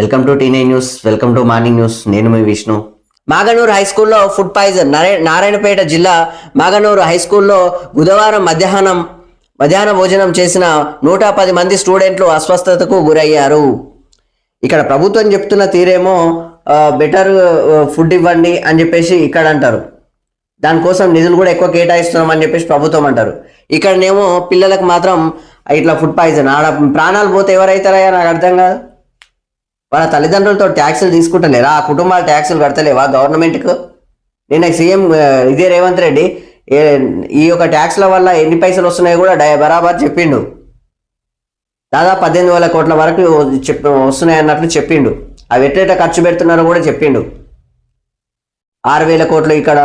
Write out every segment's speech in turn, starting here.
Welcome to T news, welcome to morning news. నేను మీ Vishnu. Maganur high స్కూల్లో ఫుడ్ పాయిజన్. నారాయణపేట జిల్లా మాగనూరు హై స్కూల్లో బుధవారం మధ్యాహ్న భోజనం చేసిన 110 మంది స్టూడెంట్లు అస్వస్థతకు గురయ్యారు. ఇక్కడ ప్రభుత్వం చెప్తున్న తీరేమో బెటర్ ఫుడ్ ఇవ్వండి అని చెప్పేసి ఇక్కడ అంటారు. దానికోసం నిధులు కూడా ఎక్కువ కేటాయిస్తున్నాం అని చెప్పేసి ప్రభుత్వం అంటారు. ఇక్కడనేమో పిల్లలకు మాత్రం ఇట్లా ఫుడ్ పాయిజన్. ఆడ ప్రాణాలు పోతే ఎవరైతారయ్యా నాకు అర్థం కాదు. వాళ్ళ తల్లిదండ్రులతో ట్యాక్సులు తీసుకుంటలేరా? ఆ కుటుంబాలు ట్యాక్సులు కడతలేవా గవర్నమెంట్కు? నిన్న సీఎం ఇదే రేవంత్ రెడ్డి ఈ యొక్క ట్యాక్స్ల వల్ల ఎన్ని పైసలు వస్తున్నాయో కూడా బరాబర్ చెప్పిండు. దాదాపు 18,000 కోట్ల వరకు వస్తున్నాయి అన్నట్లు చెప్పిండు. అవి ఎట్లెట్లా ఖర్చు పెడుతున్నారో కూడా చెప్పిండు. 6,000 కోట్లు ఇక్కడ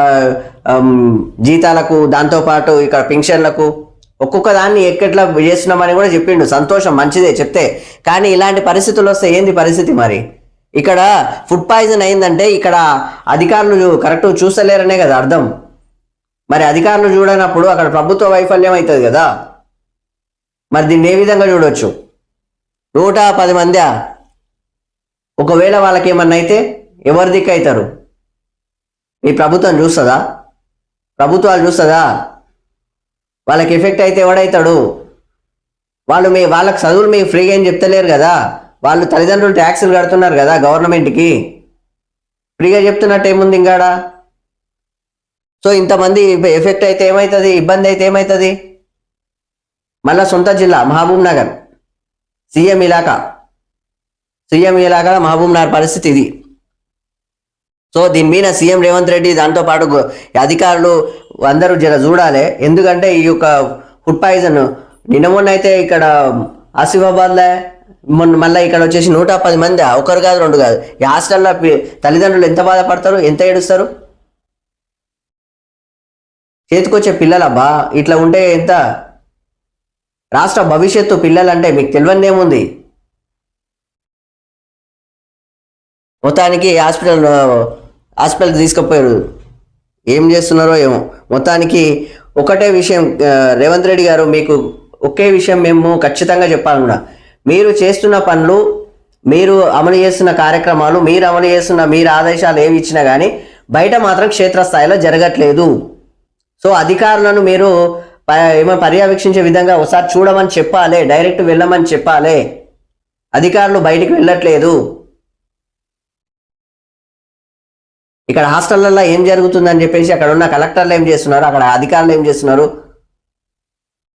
జీతాలకు, దాంతోపాటు ఇక్కడ పెన్షన్లకు, ఒక్కొక్క దాన్ని ఎక్కట్లా చేస్తున్నామని కూడా చెప్పిండు. సంతోషం, మంచిదే చెప్తే. కానీ ఇలాంటి పరిస్థితులు వస్తే ఏంది పరిస్థితి? మరి ఇక్కడ ఫుడ్ పాయిజన్ అయిందంటే ఇక్కడ అధికారులు కరెక్ట్ చూస్తలేరనే కదా అర్థం. మరి అధికారులు చూడనప్పుడు అక్కడ ప్రభుత్వ వైఫల్యం అవుతుంది కదా. మరి దీన్ని ఏ విధంగా చూడవచ్చు? 110 మంది ఒకవేళ వాళ్ళకి ఏమన్నా అయితే ఎవరి దిక్కు అవుతారు? ఈ ప్రభుత్వం చూస్తుందా? ప్రభుత్వాలు చూస్తుందా? వాళ్ళకి ఎఫెక్ట్ అయితే ఎవడవుతాడు? వాళ్ళకి చదువులు మీకు ఫ్రీగా ఏం చెప్తలేరు కదా. వాళ్ళు తల్లిదండ్రులు ట్యాక్సులు కడుతున్నారు కదా గవర్నమెంట్కి. ఫ్రీగా చెప్తున్నట్టు ఏముంది ఇంకాడ? సో ఇంతమంది ఎఫెక్ట్ అయితే ఏమవుతుంది? ఇబ్బంది అయితే ఏమవుతుంది? మళ్ళా సొంత జిల్లా మహబూబ్ నగర్, సీఎం ఇలాకా మహబూబ్ నగర్ పరిస్థితి ఇది. సో దీని మీద సీఎం రేవంత్ రెడ్డి దాంతోపాటు అధికారులు అందరూ జర చూడాలి. ఎందుకంటే ఈ యొక్క ఫుడ్ పాయిజన్ నిన్న మొన్న అయితే ఇక్కడ ఆసిఫాబాద్లో మళ్ళీ ఇక్కడ వచ్చేసి 110 మంది, ఒకరు కాదు రెండు కాదు. ఈ హాస్టల్లో తల్లిదండ్రులు ఎంత బాధపడతారు, ఎంత ఏడుస్తారు? చేతికొచ్చే పిల్లలబ్బా ఇట్లా ఉంటే ఎంత? రాష్ట్ర భవిష్యత్తు పిల్లలంటే మీకు తెలియదేముంది? మొత్తానికి హాస్పిటల్కి తీసుకుపోయారు. ఏం చేస్తున్నారో ఏమో. మొత్తానికి ఒకటే విషయం, రేవంత్ రెడ్డి గారు మీకు ఒకే విషయం మేము ఖచ్చితంగా చెప్పాలి కూడా. మీరు చేస్తున్న పనులు, మీరు అమలు చేస్తున్న కార్యక్రమాలు, మీరు అమలు చేస్తున్న మీరు ఆదేశాలు ఏవి ఇచ్చినా కానీ బయట మాత్రం క్షేత్రస్థాయిలో జరగట్లేదు. సో అధికారులను మీరు ఏమో పర్యవేక్షించే విధంగా ఒకసారి చూడమని చెప్పాలి, డైరెక్ట్ వెళ్ళమని చెప్పాలి. అధికారులు బయటికి వెళ్ళట్లేదు. ఇక్కడ హాస్టళ్లలో ఏం జరుగుతుందని చెప్పేసి అక్కడ ఉన్న కలెక్టర్లు ఏం చేస్తున్నారు, అక్కడ అధికారులు ఏం చేస్తున్నారు?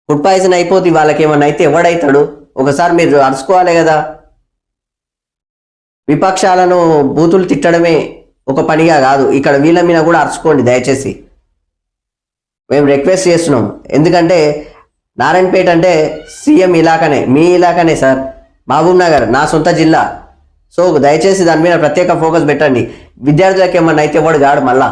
ఫుడ్ పాయిజన్ అయిపోతే వాళ్ళకి ఏమన్నా అయితే ఎవడైతాడు? ఒకసారి మీరు అరుచుకోవాలి కదా. విపక్షాలను బూతులు తిట్టడమే ఒక పనిగా కాదు, ఇక్కడ వీళ్ళ మీద కూడా అరుచుకోండి దయచేసి. మేము రిక్వెస్ట్ చేస్తున్నాం. ఎందుకంటే నారాయణపేట అంటే సీఎం ఇలాకానే, మీ ఇలాకానే సార్. మహబూబ్ నగర్ నా సొంత జిల్లా. సో దయచేసి దాని మీద ప్రత్యేక ఫోకస్ పెట్టండి. విద్యార్థులకు ఏమన్నా అయితే ఎవడు కాడు మళ్ళా.